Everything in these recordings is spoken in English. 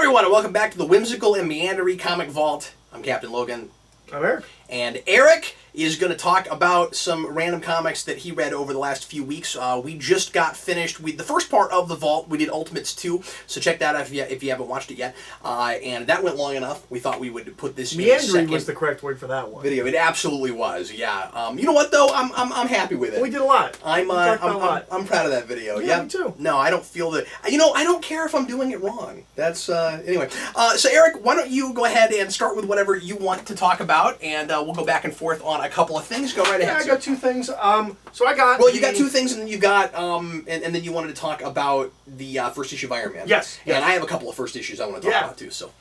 everyone, and welcome back to the whimsical and meandery Comic Vault. I'm Captain Logan. I'm Eric. And Eric is going to talk about some random comics that he read over the last few weeks. We just got finished with the first part of the Vault. We did Ultimates 2, so check that out if you haven't watched it yet. And that went long enough. We thought we would put this in a second was the correct word for that one. Video. It absolutely was, yeah. You know what, though? I'm happy with it. We did a lot. I'm proud of that video. Yeah, me too. No, I don't feel that... I don't care if I'm doing it wrong. That's, anyway. So, Eric, why don't you go ahead and start with whatever you want to talk about, and we'll go back and forth on a couple of things. Go right ahead. Yeah, I got two things. So I got... Well, you got two things, and then you got, and then you wanted to talk about the first issue of Iron Man. Yes. And I have a couple of first issues I want to talk about, too, so...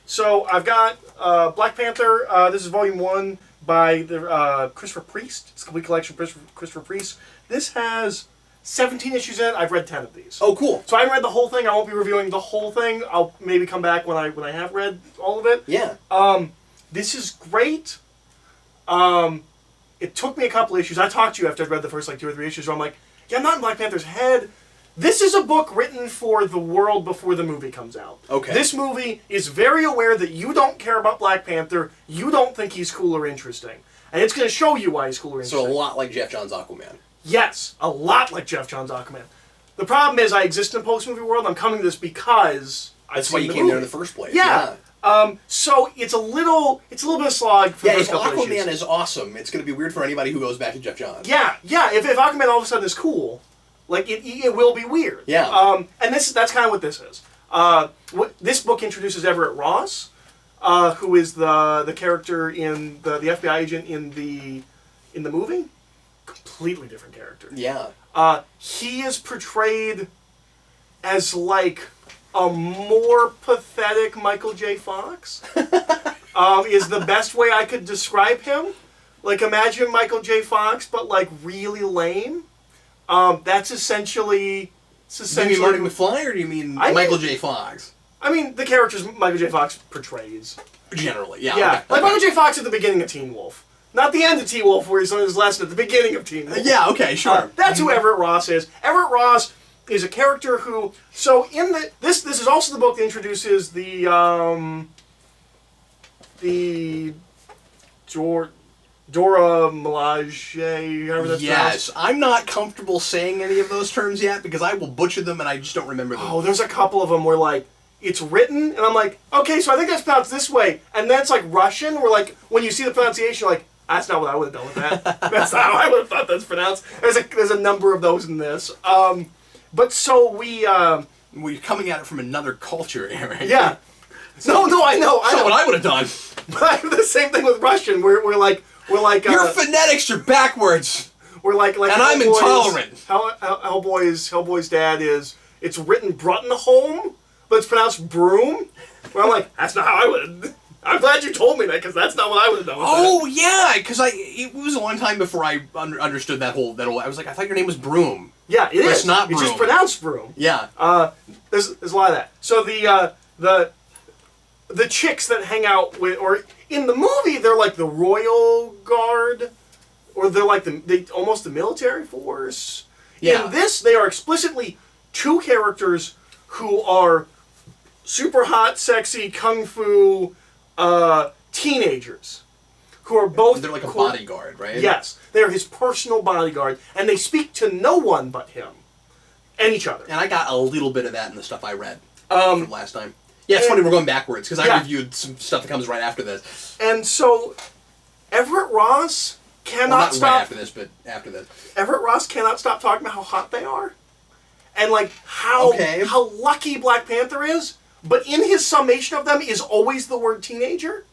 So I've got Black Panther. This is Volume 1 by the Christopher Priest. It's a complete collection of Christopher Priest. This has 17 issues in it. I've read 10 of these. Oh, cool. So I haven't read the whole thing. I won't be reviewing the whole thing. I'll maybe come back when I have read all of it. Yeah. This is great. It took me a couple issues. I talked to you after I'd read the first 2 or 3 issues where I'm like, yeah, I'm not in Black Panther's head. This is a book written for the world before the movie comes out. Okay. This movie is very aware that you don't care about Black Panther, you don't think he's cool or interesting. And it's going to show you why he's cool or interesting. So a lot like Jeff Johns' Aquaman. Yes, a lot like Jeff Johns' Aquaman. The problem is I exist in a post-movie world. I'm coming to this because That's why you came there in the first place. Yeah. So it's a little bit of a slog for the first couple if Aquaman issues. is awesome, it's going to be weird for anybody who goes back to Jeff Johns. Yeah. If Aquaman all of a sudden is cool, it will be weird. Yeah. And that's kind of what this is. This book introduces Everett Ross, who is the character in the FBI agent in the movie. Completely different character. Yeah. He is portrayed as a more pathetic Michael J. Fox. Is the best way I could describe him. Imagine Michael J. Fox, but really lame. That's essentially... Do you mean Marty McFly, or do you mean Michael J. Fox? I mean, the characters Michael J. Fox portrays. Generally, yeah. Yeah, Okay. Michael J. Fox at the beginning of Teen Wolf. Not the end of Teen Wolf, where he's learning his lesson, at the beginning of Teen Wolf. Yeah, okay, sure. That's who Everett Ross is. Everett Ross is a character who... So, this is also the book that introduces the Dora Milaje, however that's Yes, I'm not comfortable saying any of those terms yet because I will butcher them and I just don't remember them. Oh, there's a couple of them where it's written and I'm like, okay, so I think that's pronounced this way, and then it's Russian, where when you see the pronunciation, you're like, that's not what I would have done with that. That's not how I would have thought that's pronounced. There's a number of those in this. But so we're coming at it from another culture, Eric. Yeah. No, I know. That's not what I would have done. But I have the same thing with Russian. We're like. Your phonetics are backwards. We're like. And I'm intolerant. Hellboy's dad is. It's written Bruttenholm, but it's pronounced Broom. Where I'm like, that's not how I would. I'm glad you told me that because that's not what I would have done. Oh yeah, because it was a long time before I understood that whole. I was like, I thought your name was Broom. Yeah, it is. It's not Broom. It's just pronounced Broom. Yeah. There's a lot of that. So the chicks that hang out with, or in the movie, they're like the Royal Guard, or they're like almost the military force. Yeah. In this, they are explicitly two characters who are super hot, sexy, kung fu teenagers, who are both... They're like a bodyguard, right? Yes. They're his personal bodyguard, and they speak to no one but him. And each other. And I got a little bit of that in the stuff I read from last time. Yeah, it's funny we're going backwards, because I reviewed some stuff that comes right after this. And so, Everett Ross cannot stop... Right after this, but after this. Everett Ross cannot stop talking about how hot they are. And, how lucky Black Panther is. But in his summation of them is always the word teenager.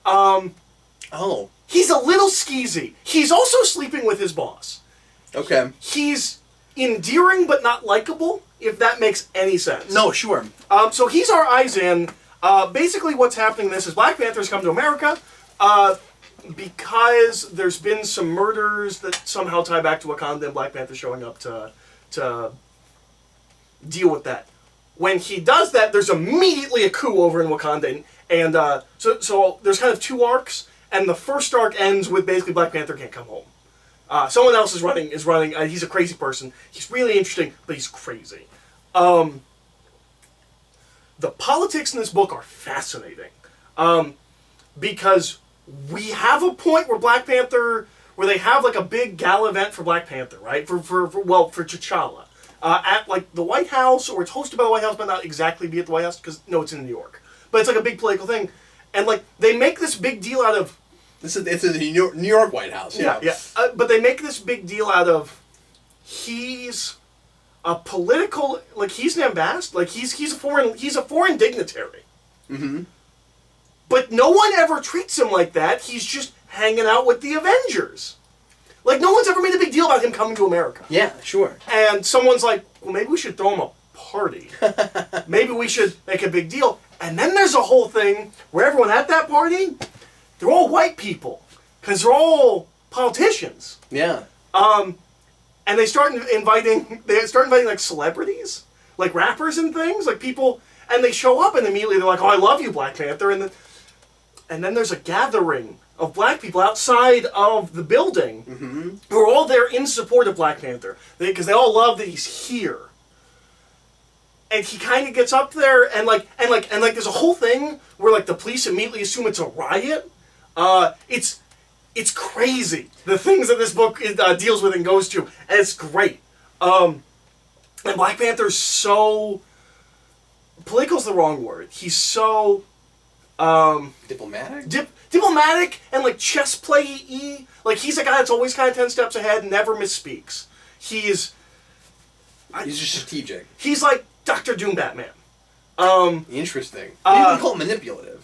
He's a little skeezy. He's also sleeping with his boss. Okay. He's endearing but not likable, if that makes any sense. No, sure. So he's our eyes in. Basically what's happening in this is Black Panther's come to America because there's been some murders that somehow tie back to Wakanda, and Black Panther showing up to deal with that. When he does that, there's immediately a coup over in Wakanda, and so there's kind of two arcs, and the first arc ends with basically Black Panther can't come home. Someone else is running. He's a crazy person. He's really interesting, but he's crazy. the politics in this book are fascinating. Because we have a point where Black Panther, where they have like a big gala event for Black Panther, right? For T'Challa. At like the White House, or it's hosted by the White House, but not exactly be at the White House, because no, it's in New York. But it's like a big political thing. And like, they make this big deal out of... It's in the New York White House, yeah. But they make this big deal out of, he's a political, like he's an ambassador, like he's a foreign dignitary. Mm-hmm. But no one ever treats him like that. He's just hanging out with the Avengers. Like, no one's ever made a big deal about him coming to America. Yeah, sure. And someone's like, well, maybe we should throw him a party. Maybe we should make a big deal. And then there's a whole thing where everyone at that party, they're all white people. Because they're all politicians. Yeah. And they start inviting like celebrities, like rappers and things, like people, and they show up and immediately they're like, oh, I love you, Black Panther. And then there's a gathering of black people outside of the building who are all there in support of Black Panther. Because they all love that he's here. And he kind of gets up there and there's a whole thing where like the police immediately assume it's a riot. It's crazy, the things that this book deals with and goes to, and it's great. And Black Panther's so... Political's the wrong word. He's so... Diplomatic? Diplomatic and, like, chess play-y. Like, he's a guy that's always kind of 10 steps ahead and never misspeaks. He's just strategic. He's like Dr. Doom Batman. Interesting. Maybe we call it manipulative.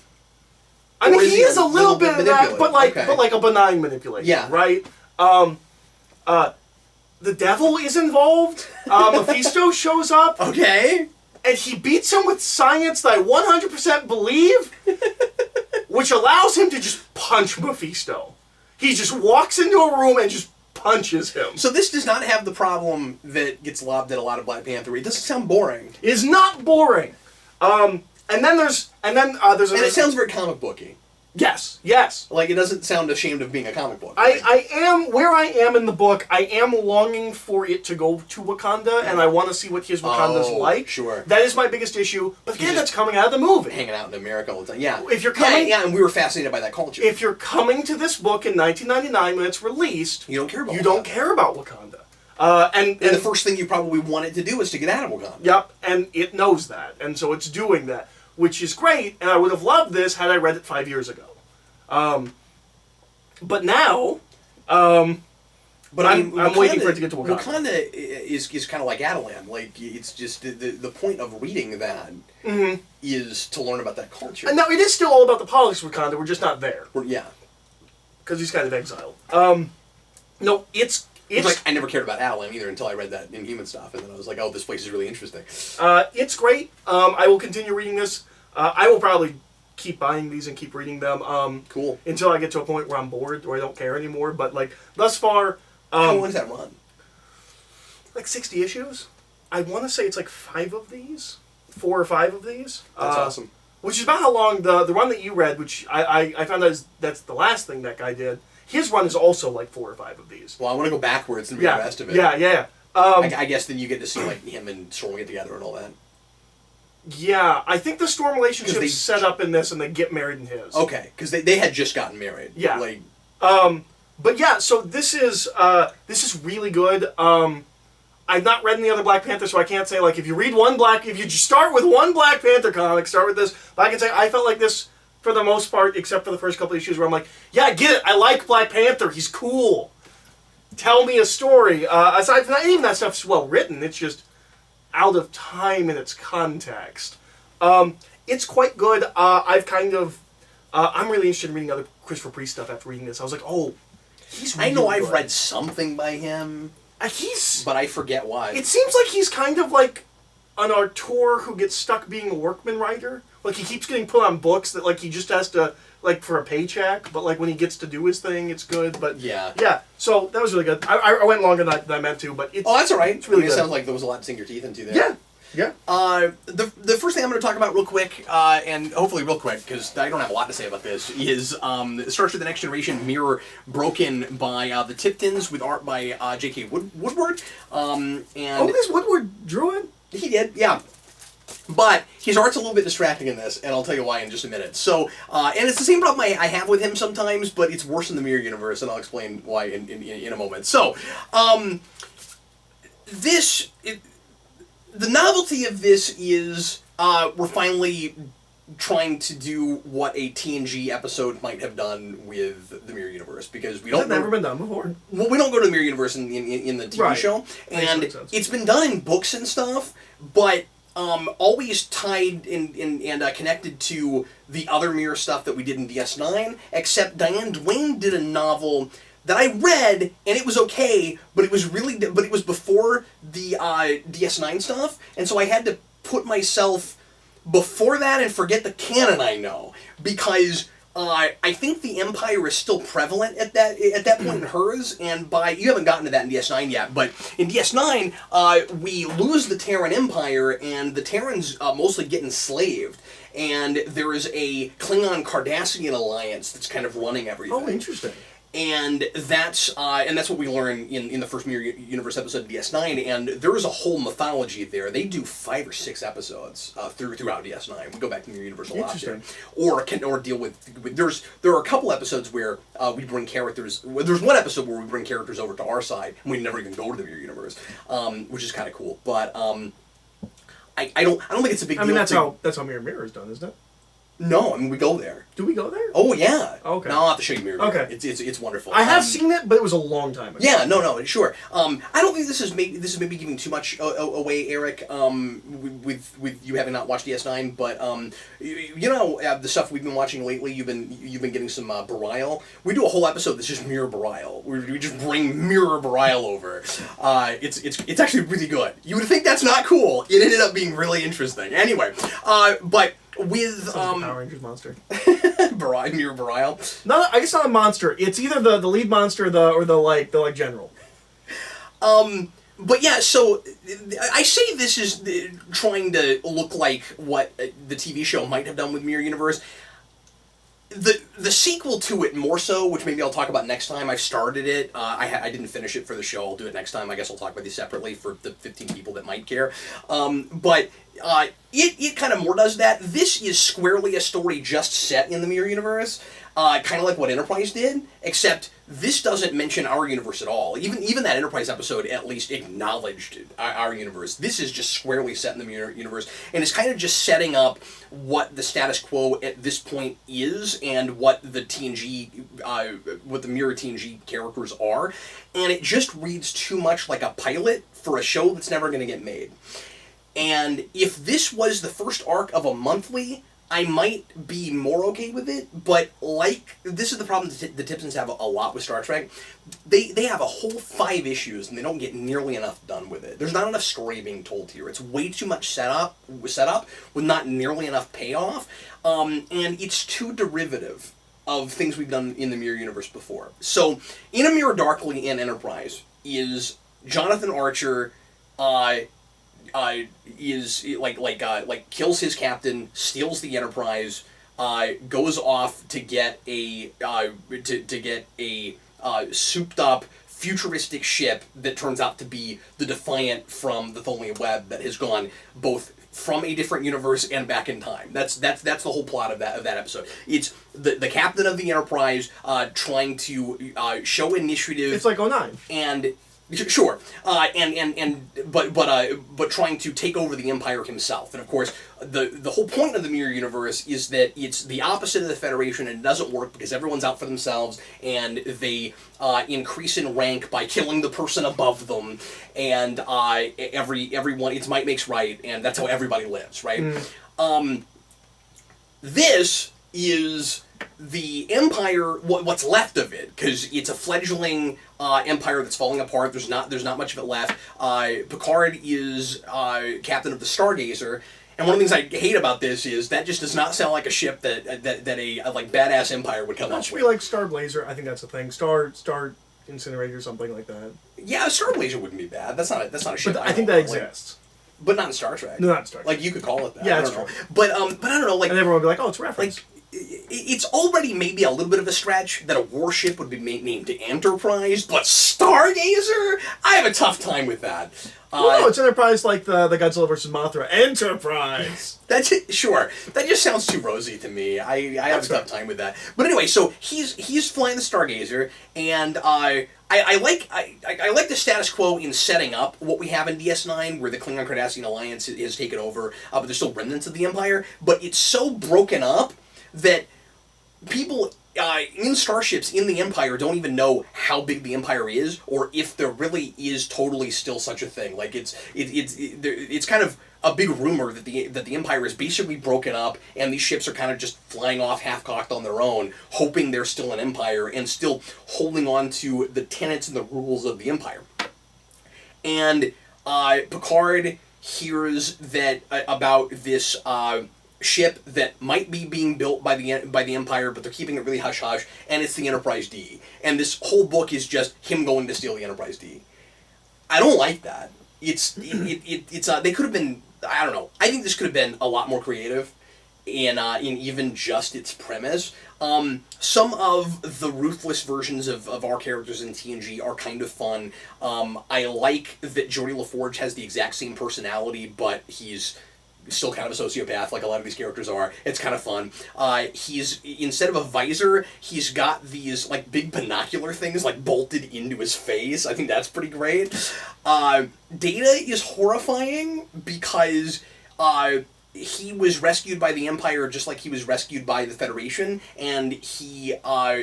I mean, he is a little bit of that, but like a benign manipulation, yeah. Right? The devil is involved. Mephisto shows up. Okay. And he beats him with science that I 100% believe, which allows him to just punch Mephisto. He just walks into a room and just punches him. So this does not have the problem that gets lobbed at a lot of Black Panther. It doesn't sound boring. It is not boring. And it sounds very comic booky. Yes. Like, it doesn't sound ashamed of being a comic book. Right? I am in the book, I am longing for it to go to Wakanda, and I want to see what his Wakanda's like. Sure. That is my biggest issue. But again, that's coming out of the movie. Hanging out in America all the time. Yeah. If you're coming... Yeah, and we were fascinated by that culture. If you're coming to this book in 1999 when it's released... You don't care about You Wakanda. don't care about Wakanda. And the first thing you probably want it to do is to get out of Wakanda. Yep, and it knows that. And so it's doing that, which is great, and I would have loved this had I read it 5 years ago. But now, I'm waiting for it to get to Wakanda. Wakanda is kind of like Adelan. Like, it's just the point of reading that is to learn about that culture. And now it is still all about the politics of Wakanda. We're just not there. Yeah. Because he's kind of exiled. No, it's like, I never cared about Adelan either until I read that Inhuman stuff, and then I was like, oh, this place is really interesting. It's great. I will continue reading this. I will probably keep buying these and keep reading them. Cool. Until I get to a point where I'm bored or I don't care anymore. But like thus far, how long does that run? Like 60 issues. I want to say it's like 4 or 5 of these. That's awesome. Which is about how long the run that you read, which I found out that's the last thing that guy did. His run is also like 4 or 5 of these. Well, I want to go backwards and read the rest of it. Yeah. I guess then you get to see like him and Storm get together and all that. Yeah, I think the Storm relationship's set up in this, and they get married in his. Okay, because they had just gotten married. Yeah. Like, but yeah, so this is really good. I've not read any other Black Panther, so I can't say like if you just start with one Black Panther comic, start with this. But I can say I felt like this for the most part, except for the first couple of issues where I'm like, yeah, I get it. I like Black Panther. He's cool. Tell me a story. Aside from that, even that stuff's well written. It's just out of time in its context. It's quite good. I'm really interested in reading other Christopher Priest stuff after reading this. I was like, oh, he's really I know good. I've read something by him, but I forget why. It seems like he's kind of like an auteur who gets stuck being a workman writer. Like, he keeps getting put on books that, like, he just has to, like, for a paycheck, but, like, when he gets to do his thing, it's good, but... Yeah. Yeah, so that was really good. I went longer than I meant to, but it's... Oh, that's all right. It's really good. It sounds like there was a lot to sink your teeth into there. Yeah. The first thing I'm going to talk about real quick, and hopefully real quick, because I don't have a lot to say about this, is Star Trek The Next Generation Mirror Broken by the Tiptons with art by J.K. Woodward. This Woodward drew it? He did, yeah. But his art's a little bit distracting in this, and I'll tell you why in just a minute. So, and it's the same problem I have with him sometimes, but it's worse in the Mirror Universe, and I'll explain why in a moment. So, the novelty of this is we're finally trying to do what a TNG episode might have done with the Mirror Universe, because we don't. Has that never been done before? Well, we don't go to the Mirror Universe in the TV show, and it's been done in books and stuff, but always tied and connected to the other Mirror stuff that we did in DS9. Except Diane Duane did a novel that I read, and it was okay, but it was before the DS9 stuff, and so I had to put myself before that and forget the canon I know, because I think the Empire is still prevalent at that point in hers, and you haven't gotten to that in DS9 yet, but in DS9 we lose the Terran Empire, and the Terrans mostly get enslaved, and there is a Klingon-Cardassian alliance that's kind of running everything. Oh, interesting. And that's what we learn in the first Mirror Universe episode of DS9, and there is a whole mythology there. They do 5 or 6 episodes throughout DS9. We go back to Mirror Universe a lot there. Or deal with there are a couple episodes where we bring characters. There's one episode where we bring characters over to our side, and we never even go to the Mirror Universe, which is kind of cool. But I don't think it's a big deal. I mean, that's how Mirror is done, isn't it? No, I mean, we go there. Do we go there? Oh, yeah. Okay. No, I'll have to show you Mirror. Okay. It's wonderful. I have seen it, but it was a long time ago. Yeah, no, sure. I don't think this is maybe giving too much away, Eric, with you having not watched DS9, but the stuff we've been watching lately, you've been getting some Bareil. We do a whole episode that's just Mirror Bareil. We just bring Mirror Bareil over. It's actually really good. You would think that's not cool. It ended up being really interesting. Anyway, but with Power Rangers monster. Mirror Bareil. No, I guess not a monster. It's either the lead monster or the general. But yeah, so I say this is trying to look like what the TV show might have done with Mirror Universe. The sequel to it more so, which maybe I'll talk about next time. I've started it. I didn't finish it for the show. I'll do it next time. I guess I'll talk about these separately for the 15 people that might care. But it kind of more does that. This is squarely a story just set in the Mirror Universe, kind of like what Enterprise did, except this doesn't mention our universe at all. Even that Enterprise episode at least acknowledged our universe. This is just squarely set in the Mirror Universe, and it's kind of just setting up what the status quo at this point is, and what the Mirror TNG characters are, and it just reads too much like a pilot for a show that's never going to get made. And if this was the first arc of a monthly, I might be more okay with it, but this is the problem the Tipsons have a lot with Star Trek. They have a whole 5 issues, and they don't get nearly enough done with it. There's not enough story being told here. It's way too much setup with not nearly enough payoff, and it's too derivative of things we've done in the Mirror Universe before. So, in A Mirror Darkly and Enterprise is Jonathan Archer kills his captain, steals the Enterprise, goes off to get a souped up futuristic ship that turns out to be the Defiant from the Tholian Web that has gone both from a different universe and back in time. That's the whole plot of that episode. It's the captain of the Enterprise trying to show initiative. It's like 09. And sure, but trying to take over the Empire himself, and of course, the whole point of the Mirror Universe is that it's the opposite of the Federation, and it doesn't work because everyone's out for themselves, and they increase in rank by killing the person above them, and everyone, it's might makes right, and that's how everybody lives, right? This is the Empire, what's left of it, because it's a fledgling Empire that's falling apart. There's not much of it left. Picard is captain of the Stargazer, and one of the things I hate about this is that just does not sound like a ship that a like badass Empire would come up with. Should be like Star Blazer. I think that's a thing. Star Incinerator, something like that. Yeah, Star Blazer wouldn't be bad. That's not a ship. But I think that exists. But not in Star Trek. No, not in Star Trek. Like, you could call it that. Yeah, I that's don't know. true. But I don't know. Like, and everyone would be like, "Oh, it's a reference." it's already maybe a little bit of a stretch that a warship would be named Enterprise, but Stargazer? I have a tough time with that. Well, no, it's Enterprise like the Godzilla vs. Mothra. Enterprise! That's it, sure. That just sounds too rosy to me. I have a tough time with that. But anyway, so he's flying the Stargazer, and I like the status quo in setting up what we have in DS9, where the Klingon-Cardassian alliance has taken over, but there's still remnants of the Empire. But it's so broken up that people in starships in the Empire don't even know how big the Empire is, or if there really is totally still such a thing. Like it's kind of a big rumor that the Empire is basically broken up, and these ships are kind of just flying off half-cocked on their own, hoping they're still an Empire and still holding on to the tenets and the rules of the Empire. And Picard hears that about this ship that might be being built by the Empire, but they're keeping it really hush-hush, and it's the Enterprise D. And this whole book is just him going to steal the Enterprise D. I don't like that. It's they could have been, I don't know. I think this could have been a lot more creative in even just its premise. Some of the ruthless versions of our characters in TNG are kind of fun. I like that Geordi LaForge has the exact same personality, but he's still kind of a sociopath, like a lot of these characters are. It's kind of fun. He's, instead of a visor, he's got these like big binocular things like bolted into his face. I think that's pretty great. Data is horrifying because he was rescued by the Empire just like he was rescued by the Federation, and he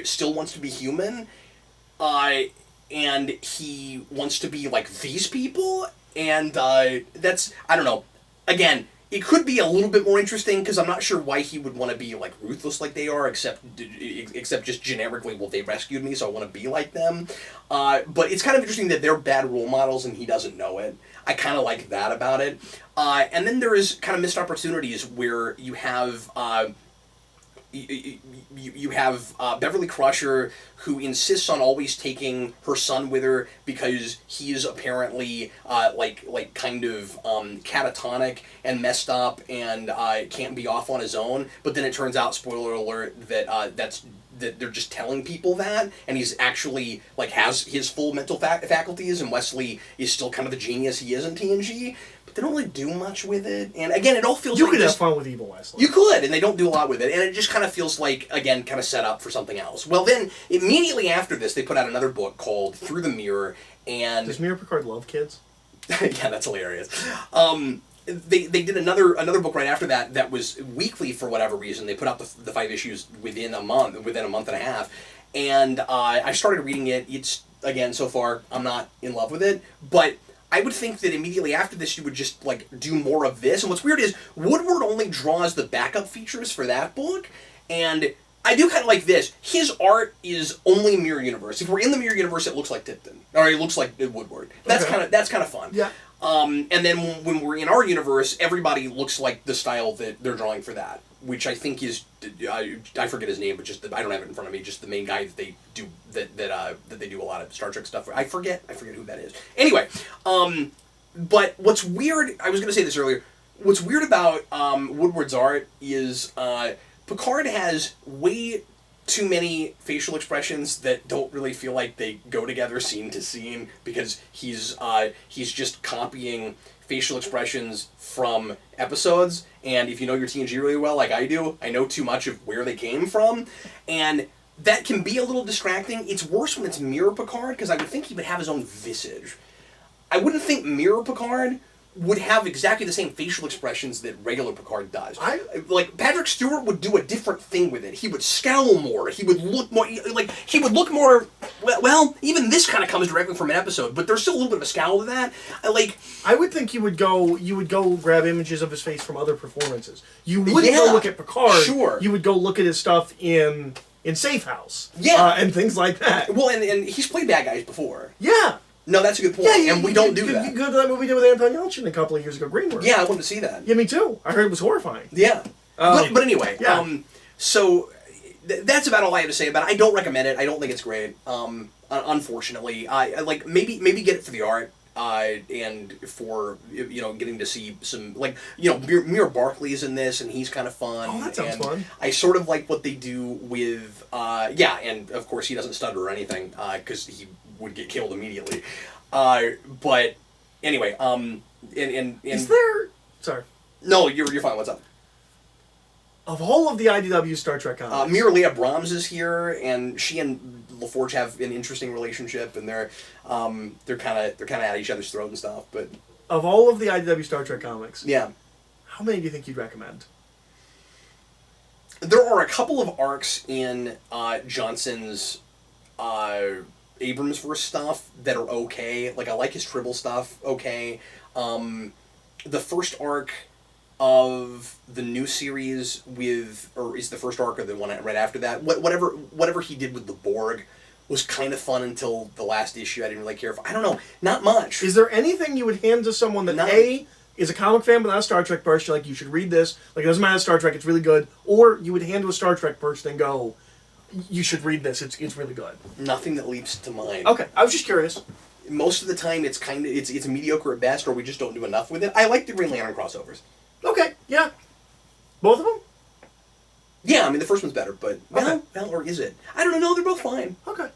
still wants to be human, and he wants to be like these people, and that's, I don't know. Again, it could be a little bit more interesting, because I'm not sure why he would want to be like ruthless like they are, except just generically, well, they rescued me, so I want to be like them. But it's kind of interesting that they're bad role models and he doesn't know it. I kind of like that about it. And then there is kind of missed opportunities where you have you have Beverly Crusher, who insists on always taking her son with her because he's apparently like kind of catatonic and messed up and can't be off on his own. But then it turns out, spoiler alert, that that they're just telling people that, and he's actually like has his full mental faculties, and Wesley is still kind of the genius he is in TNG. They don't really do much with it, and again, it all feels you like could have fun with Evil Wesley. You could, and they don't do a lot with it, and it just kind of feels like, again, kind of set up for something else. Well, then immediately after this, they put out another book called Through the Mirror, and does Mirror Picard love kids? Yeah, that's hilarious. They did another book right after that was weekly for whatever reason. They put out the 5 issues within a month and a half, and I started reading it. It's, again, so far I'm not in love with it, but I would think that immediately after this you would just like do more of this. And what's weird is Woodward only draws the backup features for that book, and I do kind of like this. His art is only Mirror Universe. If we're in the Mirror Universe, it looks like Tipton, or it looks like Woodward. That's okay. kind of fun. Yeah. And then when we're in our universe, everybody looks like the style that they're drawing for that, which I think is I forget his name, but just I don't have it in front of me. Just the main guy that they do that they do a lot of Star Trek stuff for. I forget who that is. Anyway, but what's weird? I was going to say this earlier. What's weird about Woodward's art is Picard has way too many facial expressions that don't really feel like they go together scene to scene, because he's just copying facial expressions from episodes, and if you know your TNG really well, like I do, I know too much of where they came from, and that can be a little distracting. It's worse when it's Mirror Picard, because I would think he would have his own visage. I wouldn't think Mirror Picard would have exactly the same facial expressions that regular Picard does. Like, Patrick Stewart would do a different thing with it. He would scowl more. He would look more, well, even this kind of comes directly from an episode, but there's still a little bit of a scowl to that. I would think you would go grab images of his face from other performances. You wouldn't go look at Picard. Sure. You would go look at his stuff in Safe House. Yeah. And things like that. Well, and he's played bad guys before. Yeah. No, that's a good point, and we don't do that. You go to that movie we did with Anton Yelchin a couple of years ago, Greenwood. Yeah, I wanted to see that. Yeah, me too. I heard it was horrifying. Yeah. But anyway, yeah. So that's about all I have to say about it. I don't recommend it. I don't think it's great. Unfortunately, I like maybe get it for the art. and for getting to see some Mira Barkley's in this, and he's kind of fun. Oh, that sounds fun. I sort of like what they do with and of course he doesn't stutter or anything because he would get killed immediately. But anyway, is there? Sorry. No, you're fine. What's up? Of all of the IDW Star Trek comics, Mira Brahms is here, and she and LaForge have an interesting relationship, and they're kind of at each other's throat and stuff. But of all of the IDW Star Trek comics, yeah, how many do you think you'd recommend? There are a couple of arcs in Johnson's Abramsverse stuff that are okay. Like I like his Tribble stuff. Okay, the first arc of the new series is the first arc or the one right after that. Whatever he did with the Borg was kind of fun until the last issue. I didn't really care for. I don't know, not much. Is there anything you would hand to someone that is a comic fan but not a Star Trek person? Like, you should read this. Like, it doesn't matter Star Trek, it's really good. Or you would hand to a Star Trek person and go, you should read this. It's really good. Nothing that leaps to mind. Okay, I was just curious. Most of the time, it's mediocre at best, or we just don't do enough with it. I like the Green Lantern crossovers. Okay, yeah. Both of them? Yeah, I mean, the first one's better, but... Okay. Well, or is it? I don't know. No, they're both fine. Okay.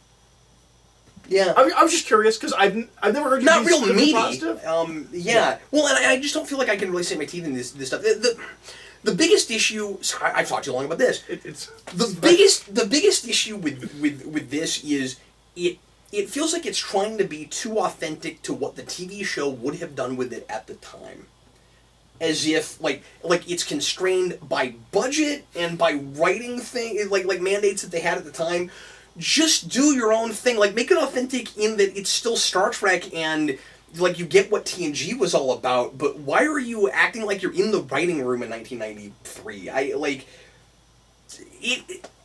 Yeah. I was just curious, because I've never heard you not be real meaty. positive. Yeah. Well, and I just don't feel like I can really sink my teeth in this stuff. The biggest issue... Sorry, I've talked too long about this. The biggest issue with this is it feels like it's trying to be too authentic to what the TV show would have done with it at the time. As if like it's constrained by budget and by writing like mandates that they had at the time. Just do your own thing. Like, make it authentic in that it's still Star Trek and like you get what TNG was all about. But why are you acting like you're in the writing room in 1993?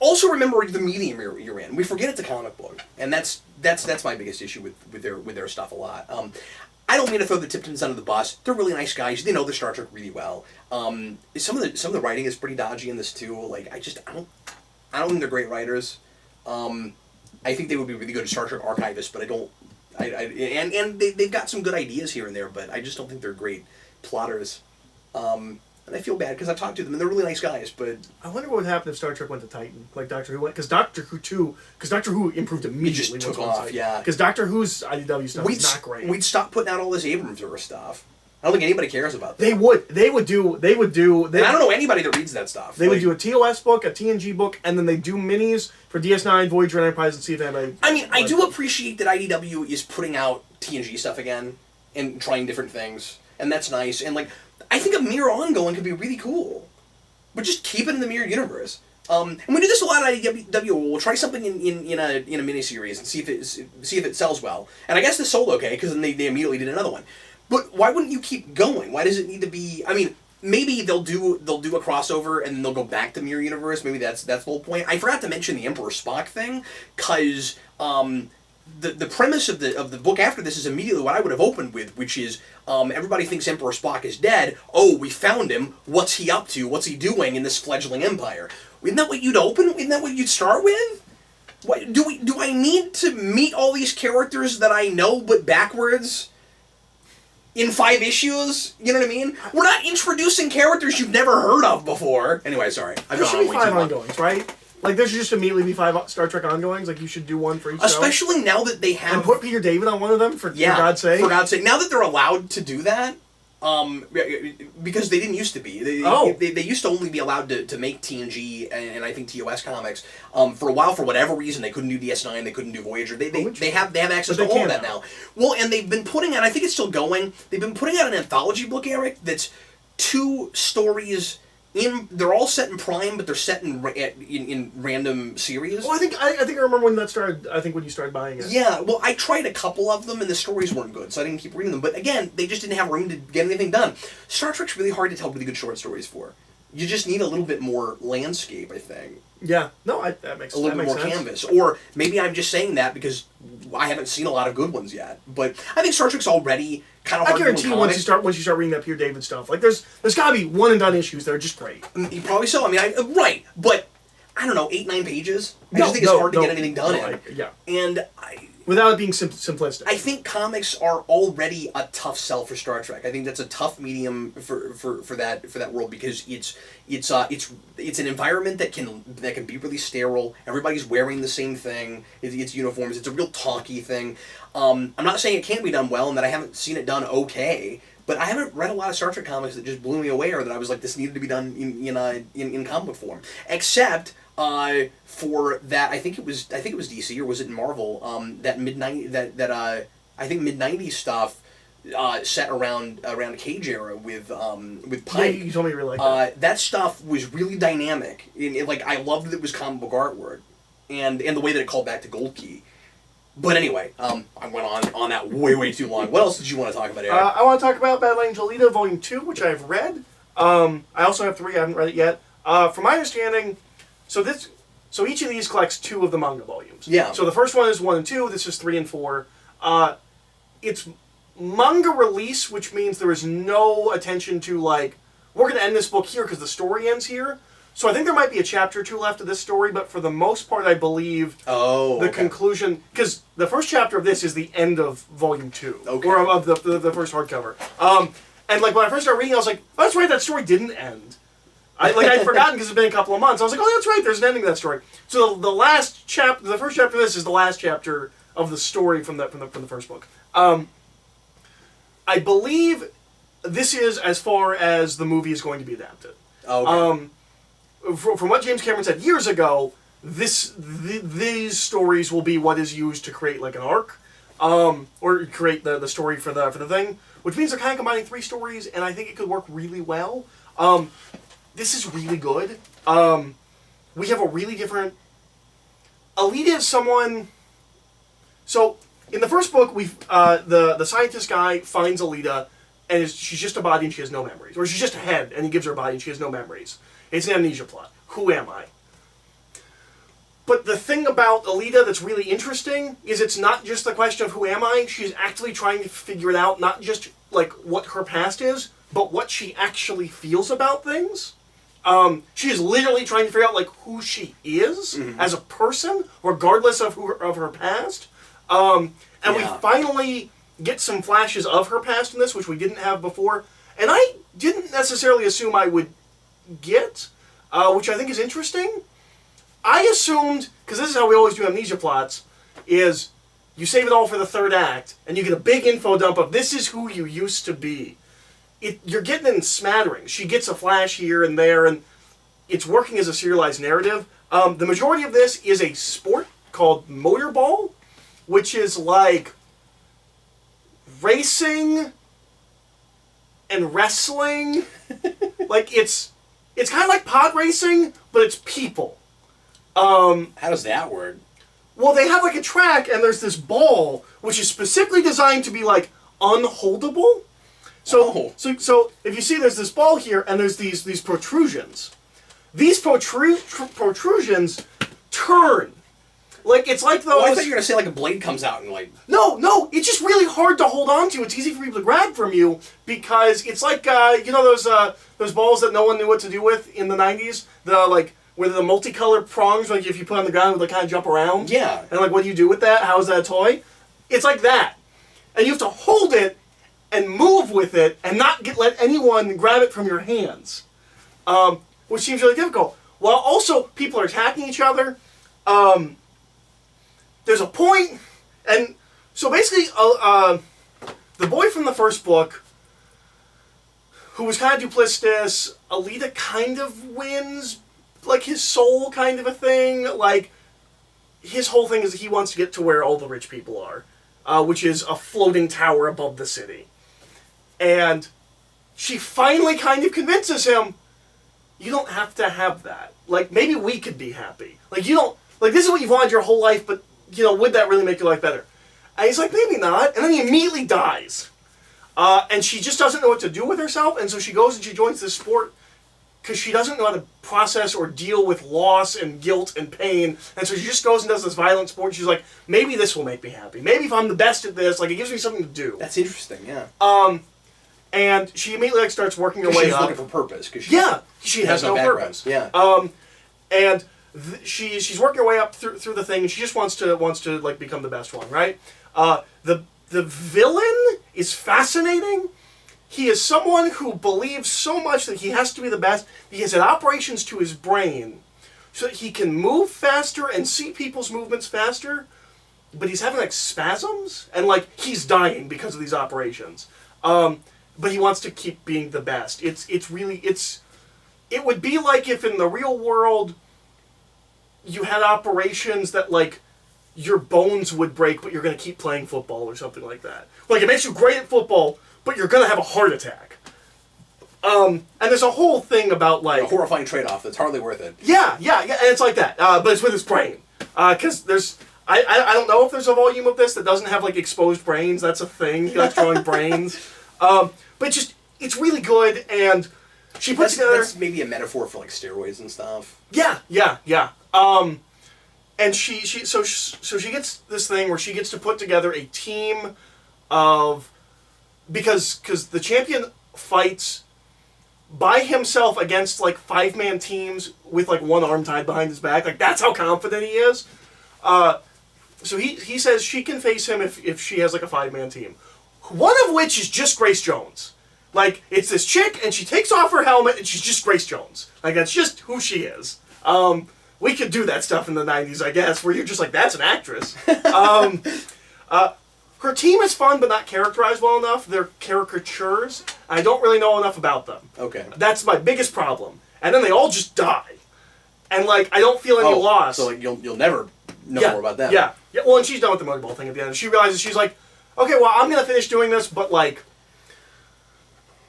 Also remember the medium you're in. We forget it's a comic book, and that's my biggest issue with their stuff a lot. I don't mean to throw the Tiptons under the bus. They're really nice guys. They know their Star Trek really well. Some of the writing is pretty dodgy in this too. Like I don't think they're great writers. I think they would be really good Star Trek archivists, but I don't. And they've got some good ideas here and there, but I just don't think they're great plotters. And I feel bad because I've talked to them and they're really nice guys. But I wonder what would happen if Star Trek went to Titan, like Doctor Who went, because Doctor Who improved immediately. It just took off, yeah. Because Doctor Who's IDW stuff is not great. We'd stop putting out all this Abramsverse stuff. I don't think anybody cares about that. They would do. And I don't know anybody that reads that stuff. They would do a TOS book, a TNG book, and then they do minis for DS9, Voyager, Enterprise, and see if anybody. I mean, I do appreciate that IDW is putting out TNG stuff again and trying different things, and that's nice. And like, I think a Mirror ongoing could be really cool, but just keep it in the Mirror universe. And we do this a lot at IDW. We'll try something in a miniseries and see if it sells well. And I guess this sold okay because then they immediately did another one. But why wouldn't you keep going? Why does it need to be? I mean, maybe they'll do a crossover and then they'll go back to Mirror Universe. Maybe that's the whole point. I forgot to mention the Emperor Spock thing because the premise of the book after this is immediately what I would have opened with, which is everybody thinks Emperor Spock is dead. Oh, we found him. What's he up to? What's he doing in this fledgling empire? Isn't that what you'd open? Isn't that what you'd start with? What do I need to meet all these characters that I know but backwards? In 5 issues, you know what I mean? We're not introducing characters you've never heard of before. Anyway, sorry. There should be 5 ongoings, right? Like, there should just immediately be 5 Star Trek ongoings. Like, you should do one for each Especially show. now that they have... And put Peter David on one of them, for God's sake. For God's sake. Now that they're allowed to do that, because they didn't used to be. They used to only be allowed to make TNG and I think TOS comics. For a while, for whatever reason, they couldn't do DS9, they couldn't do Voyager. They have access to all of that now. Well, and they've been putting out, I think it's still going, they've been putting out an anthology book, Eric, that's 2 stories they're all set in Prime, but they're set in random series. Well, I think I remember when that started. I think when you started buying it. Yeah, well, I tried a couple of them, and the stories weren't good, so I didn't keep reading them. But again, they just didn't have room to get anything done. Star Trek's really hard to tell really good short stories for. You just need a little bit more landscape, I think. Yeah, no, that makes sense. A little bit more canvas. Or maybe I'm just saying that because I haven't seen a lot of good ones yet. But I think Star Trek's already kind of hard to do. I guarantee once you start reading that Peter David stuff, like there's got to be one and done issues that are just great. Probably so. I mean, right, but I don't know, 8-9 pages. I just think it's hard to get anything done in. Yeah. And without it being simplistic. I think comics are already a tough sell for Star Trek. I think that's a tough medium for that world because it's an environment that can be really sterile. Everybody's wearing the same thing. It's uniforms. It's a real talky thing. I'm not saying it can't be done well and that I haven't seen it done okay. But I haven't read a lot of Star Trek comics that just blew me away or that I was like, this needed to be done in comic book form. Except for that, I think it was DC or was it Marvel? That I think mid-90s stuff set around Cage era with Pike. Yeah, you told me you really liked that. That stuff was really dynamic. Like I loved that it was comic book artwork, and the way that it called back to Gold Key. But anyway, I went on that way too long. What else did you want to talk about, Eric? I want to talk about Battle Angel Alita Volume 2, which I have read. I also have 3, I haven't read it yet. From my understanding, so each of these collects 2 of the manga volumes. Yeah. So the first one is 1 and 2, this is 3 and 4. It's manga release, which means there is no attention to, like, we're going to end this book here because the story ends here. So I think there might be a chapter or 2 left of this story, but for the most part, I believe the conclusion... Because the first chapter of this is the end of Volume 2. Okay. Or of the first hardcover. And like when I first started reading, I was like, oh, that's right, that story didn't end. I'd forgotten because it's been a couple of months. I was like, oh, that's right, there's an ending to that story. So the last chapter, the first chapter of this is the last chapter of the story from the first book. I believe this is as far as the movie is going to be adapted. Okay. From what James Cameron said years ago, these stories will be what is used to create like an arc, or create the story for the thing, which means they're kind of combining 3 stories, and I think it could work really well. This is really good. We have a really different... Alita is someone... So, in the first book, the scientist guy finds Alita, and she's just a body and she has no memories. Or she's just a head, and he gives her a body and she has no memories. It's an amnesia plot. Who am I? But the thing about Alita that's really interesting is it's not just the question of who am I, she's actually trying to figure it out, not just like what her past is, but what she actually feels about things. She is literally trying to figure out like who she is as a person, regardless of her past. We finally get some flashes of her past in this, which we didn't have before. And I didn't necessarily assume I would get, which I think is interesting. I assumed, because this is how we always do amnesia plots, is you save it all for the third act, and you get a big info dump of this is who you used to be. You're getting it in smatterings. She gets a flash here and there, and it's working as a serialized narrative. The majority of this is a sport called motorball, which is like racing and wrestling. Like it's kind of like pod racing, but it's people. How does that work? Well, they have like a track, and there's this ball, which is specifically designed to be like unholdable. So if you see, there's this ball here, and there's these protrusions. These protrusions turn. Like, it's like those... Oh, I thought you were going to say, like, a blade comes out and, like... No, it's just really hard to hold on to. It's easy for people to grab from you, because it's like, you know those balls that no one knew what to do with in the 90s? Where the multicolored prongs, like, if you put on the ground, would, like, kind of jump around? Yeah. And, like, what do you do with that? How is that a toy? It's like that. And you have to hold it and move with it and not let anyone grab it from your hands. Which seems really difficult. While also people are attacking each other. There's a point, and so basically the boy from the first book, who was kind of duplicitous, Alita kind of wins, like his soul kind of a thing. Like, his whole thing is that he wants to get to where all the rich people are, which is a floating tower above the city. And she finally kind of convinces him, you don't have to have that. Like, maybe we could be happy. Like, you don't, like, this is what you've wanted your whole life, but, you know, would that really make your life better? And he's like, maybe not. And then he immediately dies. And she just doesn't know what to do with herself, and so she goes and she joins this sport because she doesn't know how to process or deal with loss and guilt and pain. And so she just goes and does this violent sport, and she's like, maybe this will make me happy. Maybe if I'm the best at this, like, it gives me something to do. That's interesting, yeah. And she immediately, like, starts working her way she's up. Looking for purpose. She has no purpose. Yeah. And she's working her way up through the thing, and she just wants to like become the best one, right? The villain is fascinating. He is someone who believes so much that he has to be the best. He has operations to his brain so that he can move faster and see people's movements faster, but he's having like spasms and like he's dying because of these operations. But he wants to keep being the best. It would be like if in the real world you had operations that like your bones would break, but you're going to keep playing football or something like that. Like it makes you great at football, but you're going to have a heart attack. And there's a whole thing about like... A horrifying trade-off that's hardly worth it. Yeah, and it's like that. But it's with his brain. Because there's... I don't know if there's a volume of this that doesn't have like exposed brains. That's a thing. He likes drawing brains. But it's really good, and she puts together... That's maybe a metaphor for like steroids and stuff. Yeah. And she gets this thing where she gets to put together a team of... Because the champion fights by himself against like 5-man teams with like one arm tied behind his back. Like that's how confident he is. So he says she can face him if she has like a 5-man team. One of which is just Grace Jones. Like it's this chick and she takes off her helmet and she's just Grace Jones. Like that's just who she is. We could do that stuff in the 90s, I guess, where you're just like, that's an actress. Her team is fun, but not characterized well enough. They're caricatures. I don't really know enough about them. Okay. That's my biggest problem. And then they all just die. And, like, I don't feel any loss. So, like, you'll never know more about that. Yeah. Well, and she's done with the motorball thing at the end. She realizes, she's like, okay, well, I'm going to finish doing this, but, like,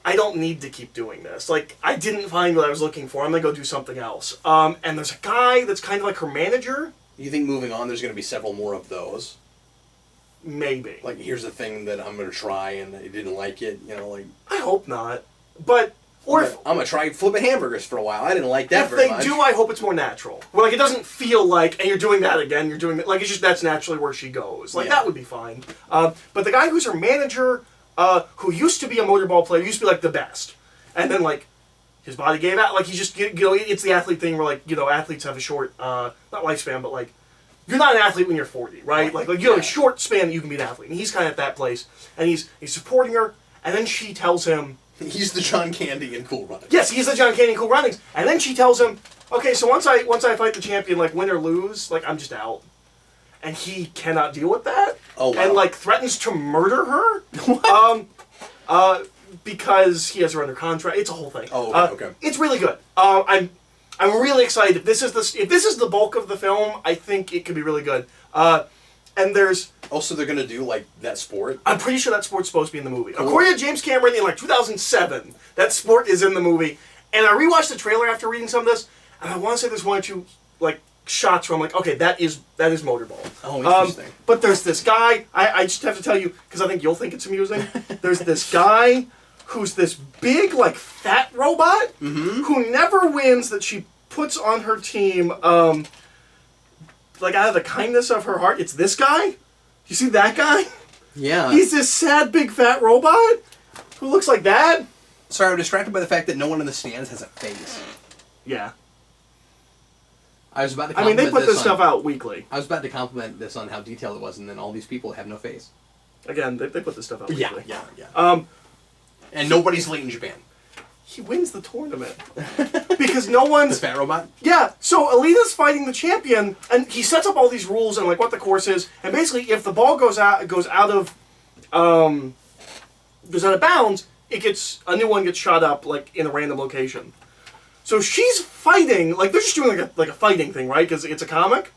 I don't need to keep doing this. Like, I didn't find what I was looking for. I'm going to go do something else. And there's a guy that's kind of like her manager. You think moving on, there's going to be several more of those? Maybe. Like, here's the thing that I'm going to try, and I didn't like it, you know, like... I hope not. But, or I'm going to try flipping hamburgers for a while. I didn't like that very much. If they do, I hope it's more natural. Where, like, it doesn't feel like, and you're doing that again, you're doing that, like, it's just, that's naturally where she goes. Like, that would be fine. But the guy who's her manager, who used to be a motorball player, used to be, like, the best. And then, like, his body gave out, like, he just, you know, it's the athlete thing where, like, you know, athletes have a short, not lifespan, but, like, you're not an athlete when you're 40, right? Like you have a short span that you can be an athlete. And he's kind of at that place. And he's supporting her. And then she tells him... He's the John Candy in Cool Runnings. Yes, he's the John Candy in Cool Runnings. And then she tells him, okay, so once I fight the champion, like, win or lose, like, I'm just out. And he cannot deal with that. Oh, wow. And, like, threatens to murder her. Because he has her under contract. It's a whole thing. Oh, okay. It's really good. I'm really excited. If this is the bulk of the film, I think it could be really good. And there's... Also, they're going to do, like, that sport? I'm pretty sure that sport's supposed to be in the movie. Cool. According to James Cameron in, like, 2007, that sport is in the movie. And I rewatched the trailer after reading some of this, and I want to say there's one or two, like, shots where I'm like, okay, that is motorball. Oh, interesting. But there's this guy, I just have to tell you, because I think you'll think it's amusing. There's this guy... who's this big, like, fat robot who never wins that she puts on her team, like, out of the kindness of her heart. It's this guy. You see that guy? Yeah. He's this sad, big, fat robot who looks like that. Sorry, I'm distracted by the fact that no one in the stands has a face. Yeah. I was about to compliment they put this stuff out weekly. I was about to compliment this on how detailed it was, and then all these people have no face. Again, they put this stuff out weekly. Yeah. And nobody's late in Japan. He wins the tournament. Because no one's... The fat robot? Yeah. So Alita's fighting the champion, and he sets up all these rules and like what the course is. And basically, if the ball goes out of bounds, a new one gets shot up like in a random location. So she's fighting, like they're just doing like a fighting thing, right? Because it's a comic.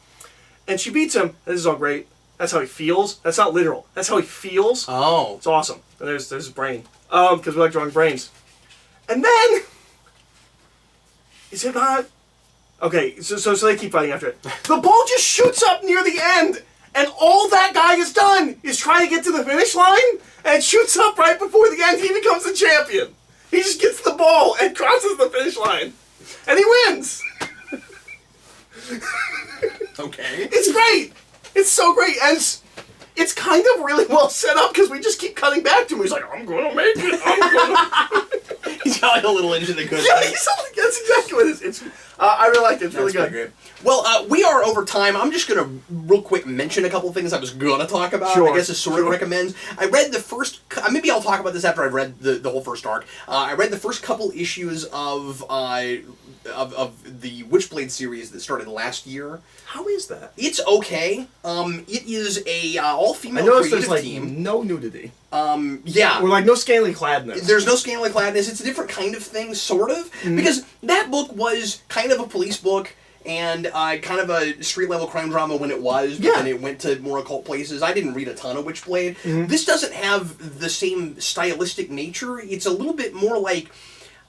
And she beats him. This is all great. That's how he feels. That's not literal. That's how he feels. Oh. It's awesome. And there's his brain. Because we like drawing brains. And then... Is it not... Okay, so they keep fighting after it. The ball just shoots up near the end, and all that guy has done is try to get to the finish line, and shoots up right before the end. He becomes the champion. He just gets the ball and crosses the finish line. And he wins. Okay. It's great. It's so great. And it's kind of really well set up because we just keep cutting back to him. He's like, I'm going to make it. I'm going to... He's got like a little engine that goes... Yeah, he's like... That's exactly what it is. It's, I really like it. It's really That's good. pretty great. Well, we are over time. I'm just going to real quick mention a couple things I was going to talk about. Sure, I guess it sort of recommends. I read the first... Maybe I'll talk about this after I've read the whole first arc. I read the first couple issues of the Witchblade series that started last year. How is that? It's okay. It is a all-female I noticed creative there's, like, team. no nudity. Yeah. Or, like, no scantily cladness. There's no scantily cladness. It's a different kind of thing, sort of. Because that book was kind of a police book and kind of a street-level crime drama when it was, but then it went to more occult places. I didn't read a ton of Witchblade. This doesn't have the same stylistic nature. It's a little bit more like,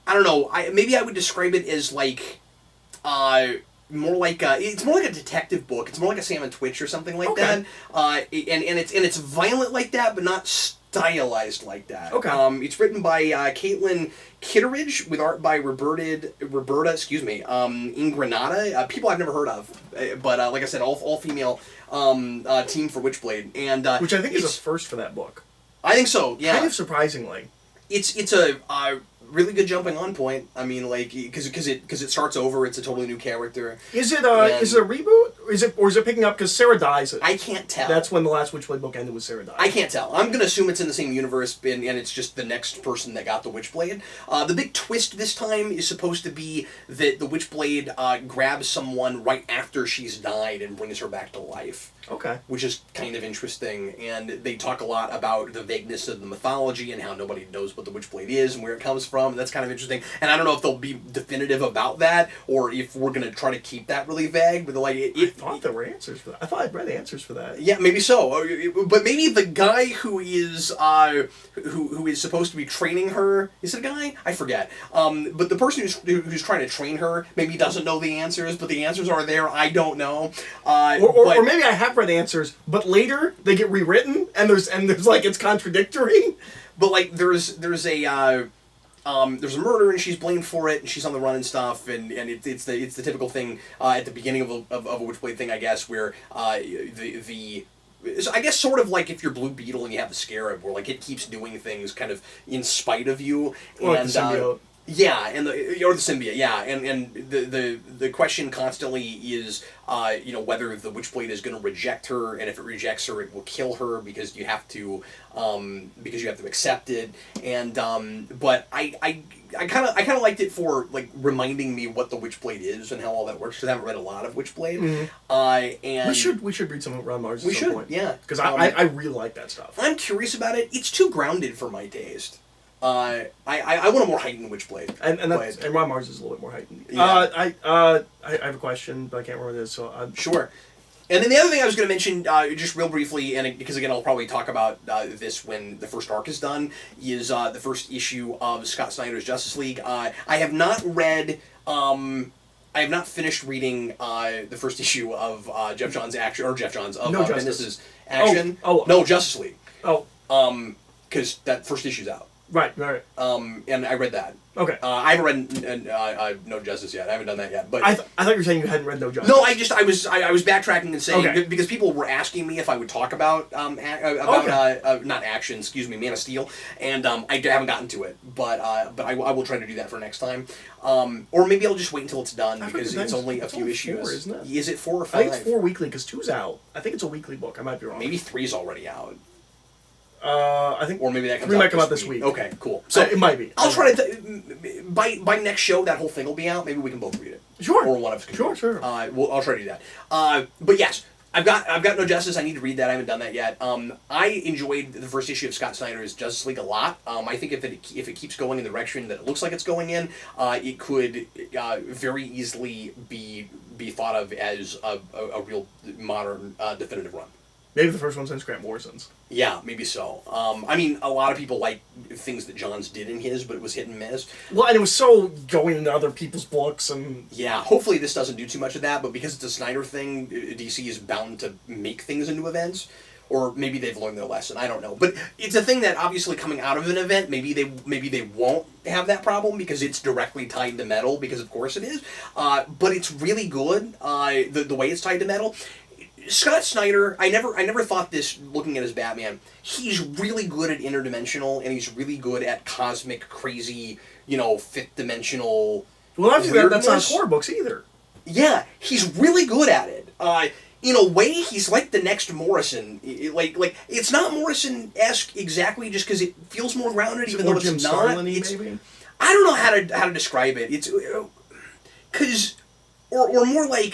I don't know, maybe I would describe it as like... more like it's more like a detective book. It's more like a Sam and Twitch or something like that. And it's violent like that, but not stylized like that. Okay. It's written by Caitlin Kitteridge with art by Roberta Ingranata. People I've never heard of, but like I said, all female team for Witchblade, and which I think is a first for that book. I think so. Yeah. Kind of surprisingly. It's a really good jumping on point. I mean, like, because it starts over. It's a totally new character. Is it a reboot? Or is it picking up because Sarah dies? I can't tell. That's when the last Witchblade book ended, with Sarah dies. I can't tell. I'm gonna assume it's in the same universe, and it's just the next person that got the Witchblade. The big twist this time is supposed to be that the Witchblade grabs someone right after she's died and brings her back to life. Okay. Which is kind of interesting, and they talk a lot about the vagueness of the mythology and how nobody knows what the Witchblade is and where it comes from, and that's kind of interesting. And I don't know if they'll be definitive about that, or if we're going to try to keep that really vague, but like... I thought there were answers for that. I thought I'd read answers for that. Yeah, maybe so. But maybe the guy who is who is supposed to be training her... Is it a guy? I forget. But the person who's trying to train her maybe doesn't know the answers, but the answers are there. I don't know. Or maybe I have read answers, but later they get rewritten, and there's like it's contradictory. But like there's a murder and she's blamed for it and she's on the run and stuff, and it's the typical thing at the beginning of a Witchblade thing, I guess, where so I guess sort of like if you're Blue Beetle and you have the Scarab, where like it keeps doing things kind of in spite of you. Or like the symbiote. Yeah, or the symbiote, yeah, and the question constantly is, whether the Witchblade is going to reject her, and if it rejects her, it will kill her because you have to accept it. And but I kind of liked it for like reminding me what the Witchblade is and how all that works, because I haven't read a lot of Witchblade. And we should read some of Ron Mars. We should, point. yeah, because I really like that stuff. I'm curious about it. It's too grounded for my taste. I want a more heightened Witchblade. And Ron Mars is a little bit more heightened. Yeah. I have a question, but I can't remember this, so Sure. And then the other thing I was going to mention, just real briefly, and because again I'll probably talk about this when the first arc is done, is the first issue of Scott Snyder's Justice League. I have not read. I have not finished reading the first issue of Jeff Johns' action, or Jeff Johns of Bendis's action. No, Justice League. Because that first issue's out. Right. And I read that. Okay. I haven't read No Justice yet. I haven't done that yet. But I thought you were saying you hadn't read No Justice. No, I was backtracking and saying because people were asking me if I would talk about not action, Man of Steel, and I haven't gotten to it, but I will try to do that for next time. Or maybe I'll just wait until it's done because it's only a few issues. 4, isn't it? Is it 4 or 5? I think it's 4 weekly because 2's out. I think it's a weekly book. I might be wrong. Maybe 3's already out. I think, or maybe that comes 3 out might come out this week. Okay, cool. So it might be. I'll try to by next show that whole thing will be out. Maybe we can both read it. Sure. Or one of us can. Sure. I'll try to do that. But yes, I've got No Justice. I need to read that. I haven't done that yet. I enjoyed the first issue of Scott Snyder's Justice League a lot. I think if it keeps going in the direction that it looks like it's going in, it could very easily be thought of as a real modern definitive run. Maybe the first one since Grant Morrison's. Yeah, maybe so. I mean, a lot of people like things that Johns did in his, but it was hit and miss. Well, and it was so going into other people's books and... Yeah, hopefully this doesn't do too much of that, but because it's a Snyder thing, DC is bound to make things into events. Or maybe they've learned their lesson, I don't know. But it's a thing that obviously coming out of an event, maybe they won't have that problem because it's directly tied to metal, because of course it is. But it's really good, the way it's tied to metal. Scott Snyder, I never thought this looking at his Batman. He's really good at interdimensional, and he's really good at cosmic, crazy, fifth dimensional Well, obviously that's not weirdness. horror books either. Yeah, he's really good at it. In a way, he's like the next Morrison. Like it's not Morrison-esque exactly, just because it feels more grounded, even though it's Jim not. Starlin-y, maybe? I don't know how to describe it. It's because or more like,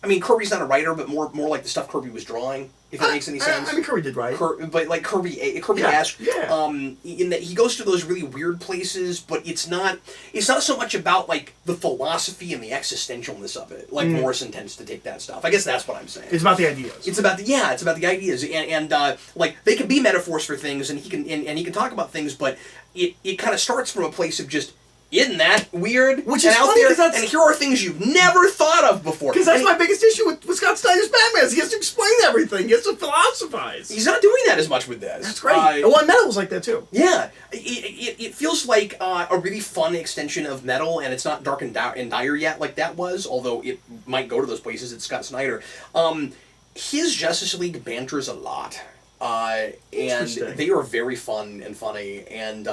I mean, Kirby's not a writer, but more like the stuff Kirby was drawing. If that makes any sense. I mean, Kirby did write. But like Kirby-esque, yeah. In that he goes to those really weird places, but it's not so much about like the philosophy and the existentialness of it. Like Morrison tends to take that stuff. I guess that's what I'm saying. It's about the ideas. It's about the ideas, and like they can be metaphors for things, and he can talk about things, but it kind of starts from a place of just, isn't that weird? Which is out funny, there, 'cause that's... and here are things you've never thought of before. Because that's my biggest issue with Scott Snyder's Batman. Is he has to explain everything. He has to philosophize. He's not doing that as much with this. That's great. And Metal was like that too. Yeah, it feels like a really fun extension of Metal, and it's not dark and dire yet like that was, although it might go to those places. It's Scott Snyder. His Justice League banters a lot. And they are very fun and funny, and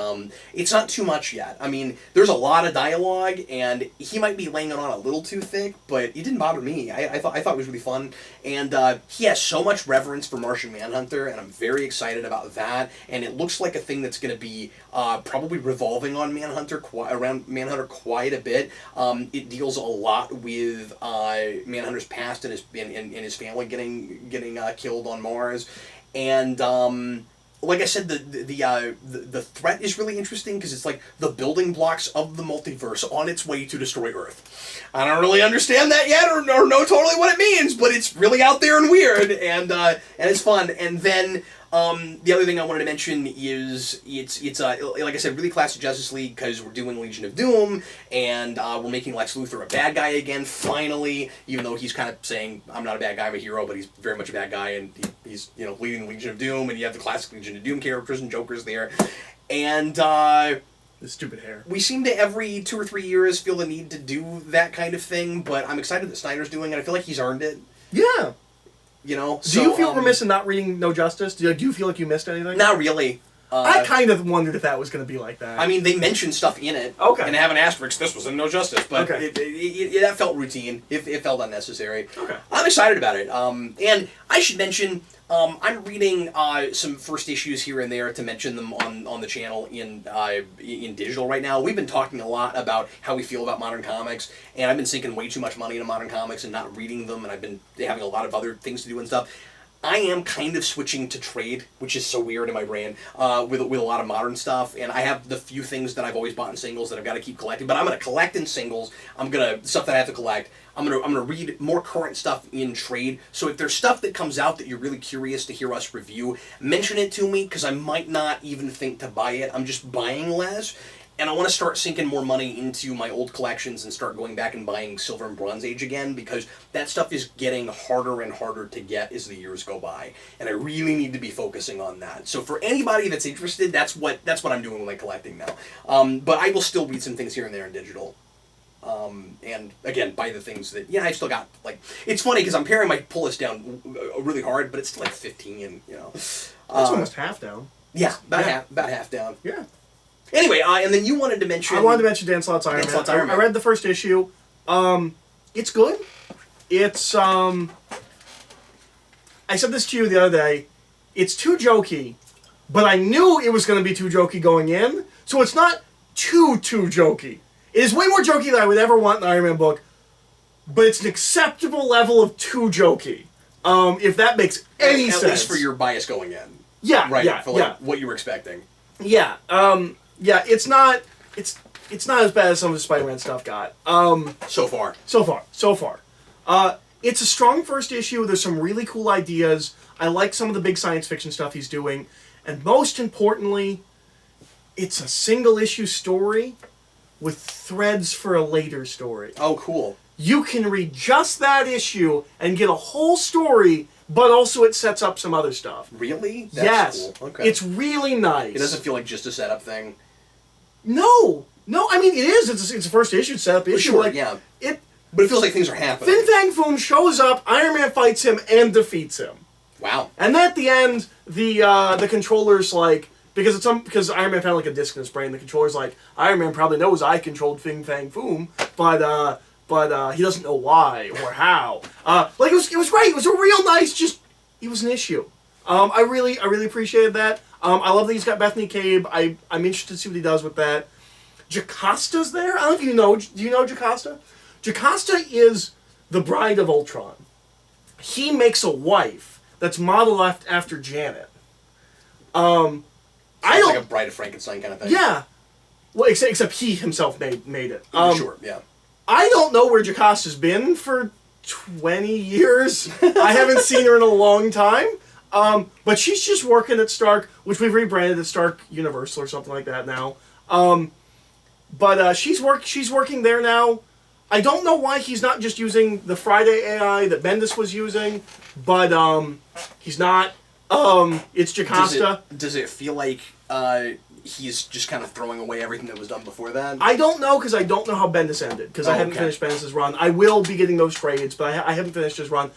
it's not too much yet. I mean, there's a lot of dialogue, and he might be laying it on a little too thick, but it didn't bother me. I thought it was really fun, and he has so much reverence for Martian Manhunter, and I'm very excited about that. And it looks like a thing that's going to be probably revolving on around Manhunter quite a bit. It deals a lot with Manhunter's past and his family getting killed on Mars. And like I said, the threat is really interesting because it's like the building blocks of the multiverse on its way to destroy Earth. I don't really understand that yet, or know totally what it means, but it's really out there and weird, and it's fun. And then the other thing I wanted to mention is it's like I said, really classic Justice League because we're doing Legion of Doom, and we're making Lex Luthor a bad guy again, finally, even though he's kind of saying, I'm not a bad guy, I'm a hero, but he's very much a bad guy, and he's leading the Legion of Doom, and you have the classic Legion of Doom characters and Joker's there. And the stupid hair. We seem to every 2 or 3 years feel the need to do that kind of thing, but I'm excited that Snyder's doing it. I feel like he's earned it. Yeah. Do you feel remiss in not reading No Justice? Do you feel like you missed anything? Not really. I kind of wondered if that was going to be like that. I mean, they mentioned stuff in it. Okay. And have an asterisk, this was in No Justice, but okay. That felt routine. It felt unnecessary. Okay. I'm excited about it. And I should mention, I'm reading some first issues here and there to mention them on the channel in digital right now. We've been talking a lot about how we feel about modern comics, and I've been sinking way too much money into modern comics and not reading them, and I've been having a lot of other things to do and stuff. I am kind of switching to trade, which is so weird in my brain, with a lot of modern stuff, and I have the few things that I've always bought in singles that I've got to keep collecting, but I'm going to collect in singles. Stuff that I have to collect. I'm gonna read more current stuff in trade. So if there's stuff that comes out that you're really curious to hear us review, mention it to me, because I might not even think to buy it. I'm just buying less. And I want to start sinking more money into my old collections and start going back and buying Silver and Bronze Age again, because that stuff is getting harder and harder to get as the years go by. And I really need to be focusing on that. So for anybody that's interested, that's what I'm doing with my collecting now. But I will still read some things here and there in digital. And again, buy the things that, I've still got, like, it's funny because I'm paring my pull list down really hard, but it's still like 15, That's almost half down. Yeah, about half down. Yeah. Anyway, and then you wanted to mention... I wanted to mention Dan Slott's Iron Man. I read the first issue. It's good. It's, I said this to you the other day. It's too jokey, but I knew it was going to be too jokey going in, so it's not too jokey. It is way more jokey than I would ever want in an Iron Man book, but it's an acceptable level of too jokey, if that makes any sense. At least for your bias going in. Yeah, right, yeah, for like what you were expecting. Yeah, it's not as bad as some of the Spider-Man stuff got. So far. It's a strong first issue. There's some really cool ideas. I like some of the big science fiction stuff he's doing. And most importantly, it's a single issue story with threads for a later story. Oh, cool. You can read just that issue and get a whole story, but also it sets up some other stuff. Really? That's yes. Cool. Okay. It's really nice. It doesn't feel like just a setup thing. No, I mean, it is. It's a first issue setup issue. Sure, like, yeah. But it feels like things are happening. Fin Fang Foom shows up, Iron Man fights him, and defeats him. Wow. And at the end, the controller's like, because Iron Man found like a disc in his brain. The controller's like, Iron Man probably knows I controlled Fing Fang Foom, but he doesn't know why or how. Like it was great. It was a real nice. It was an issue. I really appreciated that. I love that he's got Bethany Cabe. I'm interested to see what he does with that. Jacosta's there. I don't know if you know. Do you know Jocasta? Jocasta is the bride of Ultron. He makes a wife that's modeled after Janet. I don't like a Bride of Frankenstein kind of thing. Yeah. Well, except he himself made it. Sure. Yeah. I don't know where Jocasta's been for 20 years. I haven't seen her in a long time. But she's just working at Stark, which we've rebranded as Stark Universal or something like that now. But she's working there now. I don't know why he's not just using the Friday AI that Bendis was using, but he's not. It's Jocasta. Does it feel like he's just kind of throwing away everything that was done before that? I don't know, because I don't know how Bendis ended, because I haven't finished Bendis' run. I will be getting those trades, but I haven't finished his run.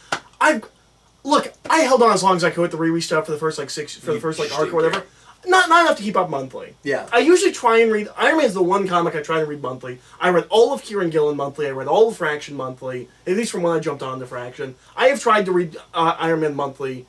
Look, I held on as long as I could with the Riri stuff for the first arc or whatever. Not enough to keep up monthly. Yeah. I usually try and read... Iron Man's the one comic I try to read monthly. I read all of Kieran Gillen monthly. I read all of Fraction monthly. At least from when I jumped on to Fraction. I have tried to read Iron Man monthly.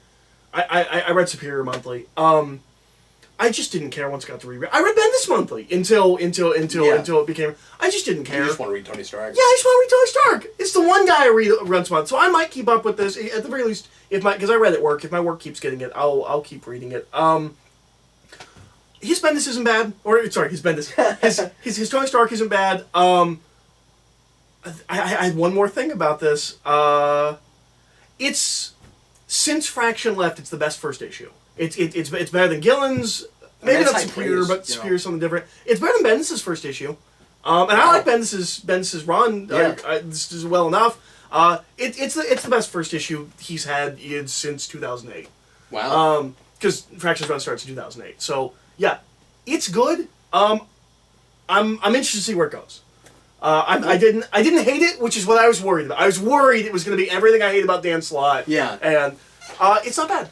I read Superior monthly. I just didn't care once I got to reread. I read Bendis monthly until it became... I just didn't care. You just want to read Tony Stark? Yeah, I just want to read Tony Stark. It's the one guy I read once a month. So I might keep up with this. At the very least, because I read at work. If my work keeps getting it, I'll keep reading it. His Bendis isn't bad. His Bendis. His Tony Stark isn't bad. I had one more thing about this. It's... Since Fraction left, it's the best first issue. It's better than Gillen's. Maybe not Superior, but Superior is something different. It's better than Bendis' first issue. And I like Bendis' run. Yeah. This is well enough. It's the best first issue he's had since 2008. Wow. Because Fraction's run starts in 2008. So yeah, it's good. I'm interested to see where it goes. I didn't hate it, which is what I was worried about. I was worried it was going to be everything I hate about Dan Slott. Yeah. And it's not bad.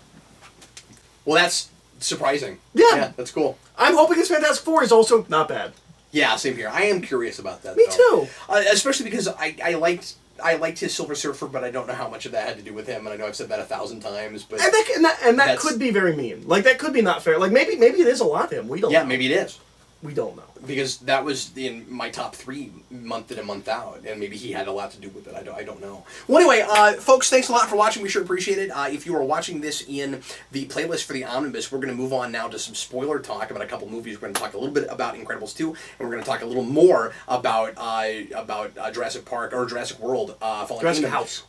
Well, that's surprising. Yeah. That's cool. I'm hoping this Fantastic Four is also not bad. Yeah, same here. I am curious about that. Me too. Especially because I liked his Silver Surfer, but I don't know how much of that had to do with him, and I know I've said that 1,000 times. But that could be very mean. Like that could be not fair. Like maybe it is a lot of him. We don't. Yeah, know. maybe it is. We don't know. Because that was in my top 3 month in and month out, and maybe he had a lot to do with it. I don't know. Well, anyway, folks, thanks a lot for watching. We sure appreciate it. If you are watching this in the playlist for the Omnibus, we're going to move on now to some spoiler talk about a couple movies. We're going to talk a little bit about Incredibles 2, and we're going to talk a little more about Jurassic Park or Jurassic World, Fallen Jurassic Kingdom, House,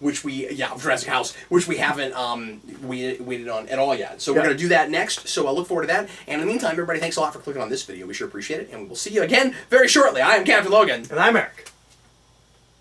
Jurassic House, which we haven't waited on at all yet. So we're going to do that next. So I look forward to that. And in the meantime, everybody, thanks a lot for clicking on this video. We sure appreciate it, and we will see you again very shortly. I am Captain Logan. And I'm Eric.